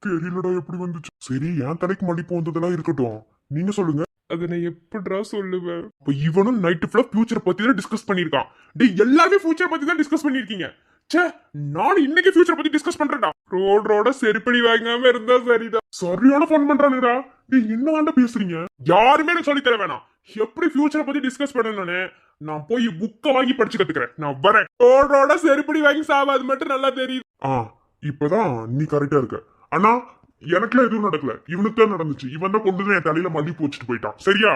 தெரியலடா எப்படி வந்துச்சு. சரி என் தலைக்கு மல்லிப்பூ வந்ததெல்லாம் இருக்கட்டும், நீங்க சொல்லுங்க. அதை நான் எப்படிடா சொல்லுவேன்? இப்போ இவனும் நைட்டு ஃபுல்லா ஃபியூச்சர் பத்தி தான் டிஸ்கஸ் பண்ணிருக்கான். டேய் எல்லாருமே ஃபியூச்சர் பத்தி தான் டிஸ்கஸ் பண்ணிருக்கீங்க. ச்சே நானும் இன்னைக்கு ஃபியூச்சர் பத்தி டிஸ்கஸ் பண்றேன்டா. ரோட செருப்படி வாங்காம இருந்தா சரிதான். சரியான ஃபோன் பண்றானுடா. டேய் என்னதான்டா பேசுறீங்க? யாருமே எனக்கு சொல்லி தர வேணாம். எப்படி ஃபியூச்சரை பத்தி டிஸ்கஸ் பண்ணணும்னு நான் போய் புக்க வாங்கி படிச்சு கத்துக்கிறேன். நான் வரேன். ரோட செருப்படி வாங்கி சாவாது மட்டும் நல்லா தெரியுது. இப்பதான் நீ கரெக்டா இருக்க. ஆனா எனக்குலாம் எதுவும் நடக்கல, இவனுக்கு தான் நடந்துச்சு. இவன் தான் கொண்டு என் தலையில மல்லிப்பூ வச்சுட்டு போயிட்டான். சரியா?